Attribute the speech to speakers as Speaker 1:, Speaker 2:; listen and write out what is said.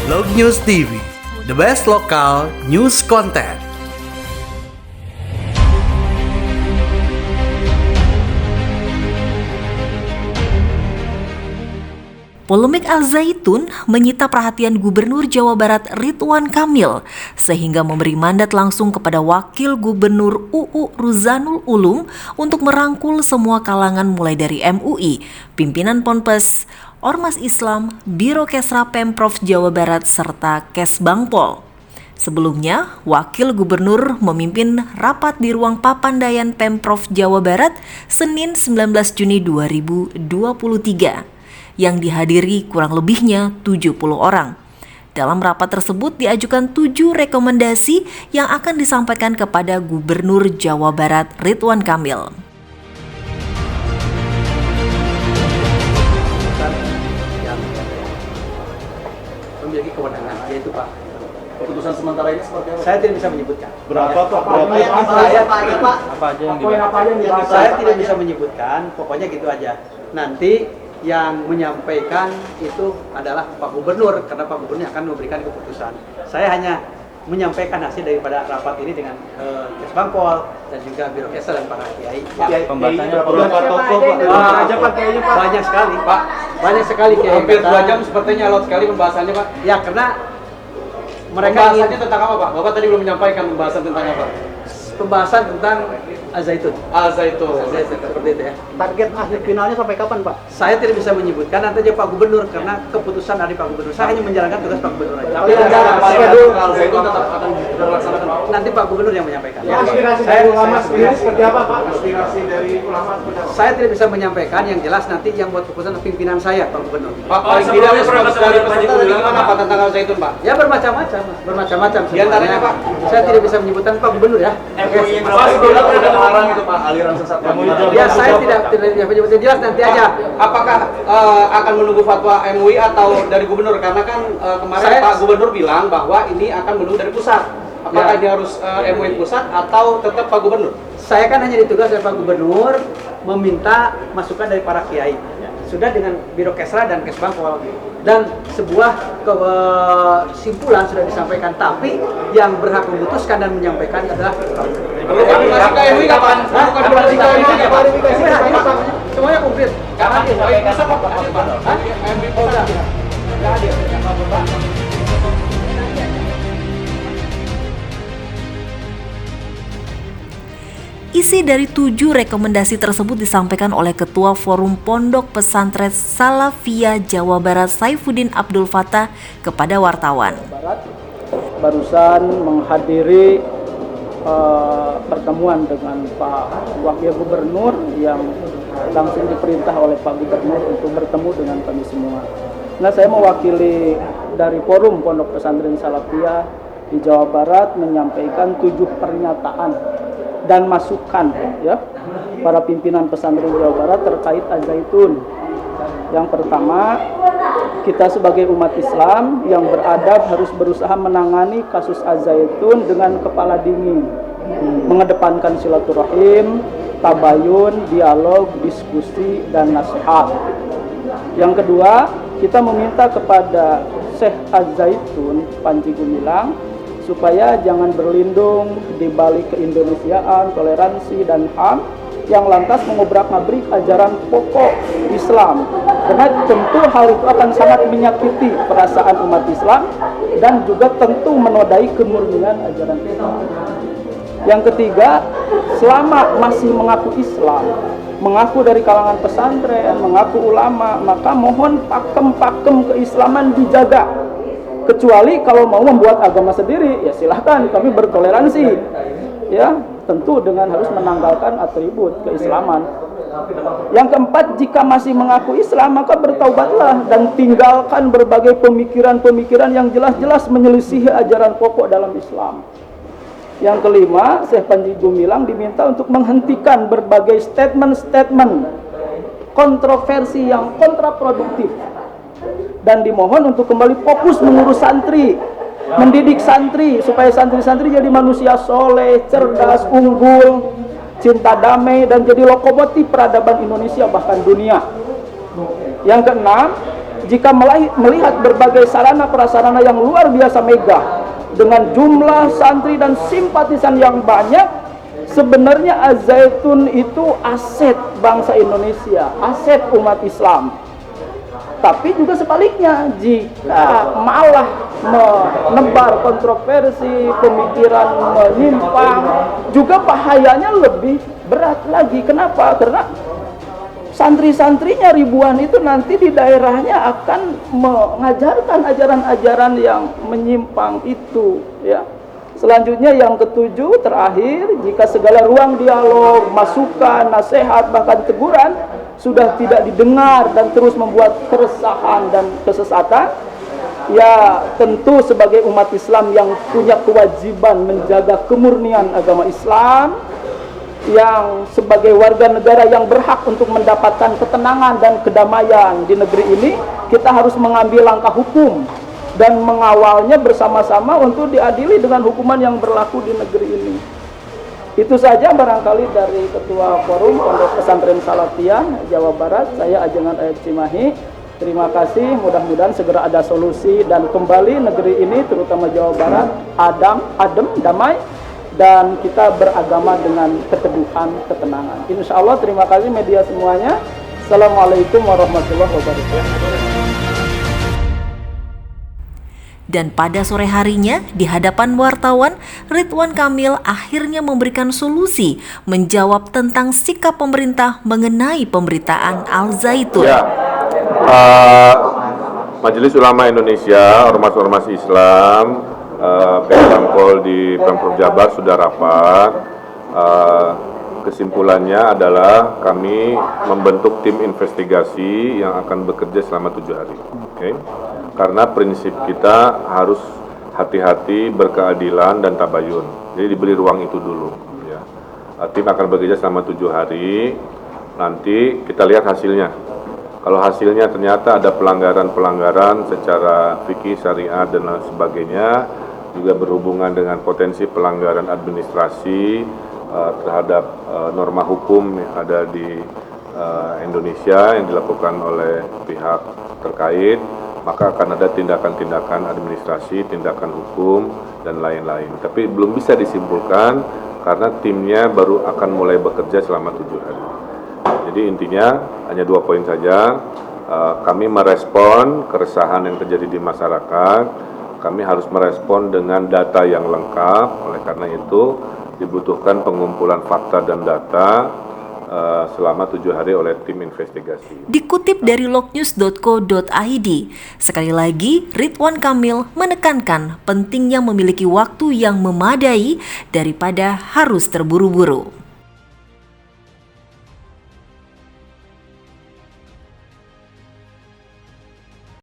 Speaker 1: Log News TV, the best local news content.
Speaker 2: Polemik Al-Zaitun menyita perhatian Gubernur Jawa Barat Ridwan Kamil sehingga memberi mandat langsung kepada Wakil Gubernur UU Ruzanul Ulum untuk merangkul semua kalangan mulai dari MUI, pimpinan Ponpes, Ormas Islam, Biro Kesra Pemprov Jawa Barat serta Kesbangpol. Sebelumnya, Wakil Gubernur memimpin rapat di ruang Papandayan Pemprov Jawa Barat Senin 19 Juni 2023. Yang dihadiri kurang lebihnya 70 orang. Dalam rapat tersebut diajukan 7 rekomendasi yang akan disampaikan kepada Gubernur Jawa Barat Ridwan Kamil.
Speaker 3: Yang memiliki kewenangan, yaitu Pak. Keputusan sementara ini seperti apa? Saya tidak bisa menyebutkan.
Speaker 4: Berapa Pak?
Speaker 3: Apa aja yang dibahas? Saya tidak bisa menyebutkan, pokoknya gitu aja. Nanti yang menyampaikan itu adalah Pak Gubernur, karena Pak Gubernur akan memberikan keputusan. Saya hanya menyampaikan hasil daripada rapat ini dengan Kesbangpol dan juga Biro Kesra dan para kiai.
Speaker 4: Pembahasannya berapa tokoh Pak?
Speaker 3: Banyak sekali Pak, banyak sekali kiai.
Speaker 5: Hampir 2 jam sepertinya alot sekali pembahasannya Pak.
Speaker 3: Ya karena mereka
Speaker 5: pembahasannya tentang apa Pak? Bapak tadi belum menyampaikan pembahasan tentang apa?
Speaker 3: pembahasan tentang Al-Zaitun.
Speaker 5: Al-Zaitun.
Speaker 3: Seperti itu ya.
Speaker 4: Target akhir finalnya sampai kapan Pak?
Speaker 3: Saya tidak bisa menyebutkan, nanti aja Pak Gubernur karena keputusan dari Pak Gubernur. Saya hanya menjalankan tugas Pak Gubernur aja.
Speaker 5: Tapi Al-Zaitun tetap akan dilaksanakan.
Speaker 3: Nanti Pak Gubernur yang menyampaikan.
Speaker 4: Aspirasi dari ulama sendiri seperti apa Pak? Aspirasi dari ulama seperti apa?
Speaker 3: Saya tidak bisa menyampaikan, yang jelas nanti yang buat keputusan pimpinan saya Pak Gubernur.
Speaker 5: Pak, paling tidak dari Panji Gumilang apa tentang Al-Zaitun Pak?
Speaker 3: Ya bermacam-macam.
Speaker 5: Di antaranya, Pak?
Speaker 3: Saya tidak bisa menyebutkan Pak Gubernur ya.
Speaker 5: MUI ada melarang itu Pak, aliran sesat Pak.
Speaker 3: Ya saya tidak menyebutkan, jelas nanti aja.
Speaker 5: Apakah akan menunggu fatwa MUI atau dari Gubernur? Karena kan kemarin Pak Gubernur bilang bahwa ini akan menunggu dari pusat. Apakah ini harus MUI pusat atau tetap Pak Gubernur?
Speaker 3: Saya kan hanya ditugas oleh Pak Gubernur meminta masukan dari para kiai. Sudah dengan Biro Kesra dan Kesbangpol, dan sebuah kesimpulan sudah disampaikan, tapi yang berhak memutuskan dan menyampaikan adalah
Speaker 5: Masih ke MUI kapan? Masih ke MUI kapan?
Speaker 3: semuanya komplit.
Speaker 5: Kapan MUI pusat Pak? MUI pusat.
Speaker 2: Isi dari 7 rekomendasi tersebut disampaikan oleh Ketua Forum Pondok Pesantren Salafiyah Jawa Barat Saifuddin Abdul Fattah kepada wartawan.
Speaker 6: Barusan menghadiri pertemuan dengan Pak Wakil Gubernur yang langsung diperintah oleh Pak Gubernur untuk bertemu dengan kami semua. Nah, saya mewakili dari Forum Pondok Pesantren Salafiyah di Jawa Barat menyampaikan 7 pernyataan dan masukan ya para pimpinan pesantren Jawa Barat terkait Al-Zaitun. Yang pertama, kita sebagai umat Islam yang beradab harus berusaha menangani kasus Al-Zaitun dengan kepala dingin, mengedepankan silaturahim, tabayun, dialog, diskusi, dan nasihat. Yang kedua, kita meminta kepada Syekh Al-Zaitun Panji Gumilang supaya jangan berlindung di balik keindonesiaan, toleransi, dan HAM yang lantas mengobrak-abrik ajaran pokok Islam. Karena tentu hal itu akan sangat menyakiti perasaan umat Islam dan juga tentu menodai kemurnian ajaran Islam. Yang ketiga, selama masih mengaku Islam, mengaku dari kalangan pesantren, mengaku ulama, maka mohon pakem-pakem keislaman dijaga. Kecuali kalau mau membuat agama sendiri, ya silahkan, kami bertoleransi. Ya, tentu dengan harus menanggalkan atribut keislaman. Yang keempat, jika masih mengaku Islam, maka bertaubatlah dan tinggalkan berbagai pemikiran-pemikiran yang jelas-jelas menyelisihi ajaran pokok dalam Islam. Yang kelima, Syekh Panji Gumilang diminta untuk menghentikan berbagai statement-statement kontroversi yang kontraproduktif. Dan dimohon untuk kembali fokus mengurus santri, mendidik santri supaya santri-santri jadi manusia soleh, cerdas, unggul, cinta damai, dan jadi lokomotif peradaban Indonesia bahkan dunia. Yang keenam, jika melihat berbagai sarana prasarana yang luar biasa megah dengan jumlah santri dan simpatisan yang banyak, sebenarnya Al-Zaitun itu aset bangsa Indonesia, aset umat Islam. Tapi juga sebaliknya, jika malah menebar kontroversi, pemikiran menyimpang, juga bahayanya lebih berat lagi. Kenapa? Karena santri-santrinya ribuan itu nanti di daerahnya akan mengajarkan ajaran-ajaran yang menyimpang itu, ya. Selanjutnya yang ketujuh, terakhir, jika segala ruang dialog, masukan, nasihat, bahkan teguran sudah tidak didengar dan terus membuat keresahan dan kesesatan, ya tentu sebagai umat Islam yang punya kewajiban menjaga kemurnian agama Islam, yang sebagai warga negara yang berhak untuk mendapatkan ketenangan dan kedamaian di negeri ini, kita harus mengambil langkah hukum dan mengawalnya bersama-sama untuk diadili dengan hukuman yang berlaku di negeri ini. Itu saja barangkali dari Ketua Forum Pondok Pesantren Salafiyah Jawa Barat, saya Ajengan Ayat Cimahi. Terima kasih, mudah-mudahan segera ada solusi dan kembali negeri ini, terutama Jawa Barat, adem, damai, dan kita beragama dengan keteduhan, ketenangan. Insya Allah, terima kasih media semuanya. Assalamualaikum warahmatullahi wabarakatuh.
Speaker 2: Dan pada sore harinya, di hadapan wartawan, Ridwan Kamil akhirnya memberikan solusi menjawab tentang sikap pemerintah mengenai pemberitaan Al-Zaitun.
Speaker 7: Ya, Majelis Ulama Indonesia, ormas-ormas Islam, Pemkol di Pemprov Jabar sudah rapat. Kesimpulannya adalah kami membentuk tim investigasi yang akan bekerja selama 7 hari. Okay? Karena prinsip kita harus hati-hati, berkeadilan dan tabayun. Jadi diberi ruang itu dulu. Ya. Tim akan bekerja selama 7 hari. Nanti kita lihat hasilnya. Kalau hasilnya ternyata ada pelanggaran-pelanggaran secara fikih, syariat dan lain sebagainya, juga berhubungan dengan potensi pelanggaran administrasi terhadap norma hukum yang ada di Indonesia yang dilakukan oleh pihak terkait, maka akan ada tindakan-tindakan administrasi, tindakan hukum, dan lain-lain. Tapi belum bisa disimpulkan karena timnya baru akan mulai bekerja selama 7 hari. Jadi intinya hanya 2 poin saja. Kami merespon keresahan yang terjadi di masyarakat. Kami harus merespon dengan data yang lengkap. Oleh karena itu dibutuhkan pengumpulan fakta dan data selama 7 hari oleh tim investigasi.
Speaker 2: Dikutip dari lognews.co.id, sekali lagi Ridwan Kamil menekankan pentingnya memiliki waktu yang memadai daripada harus terburu-buru.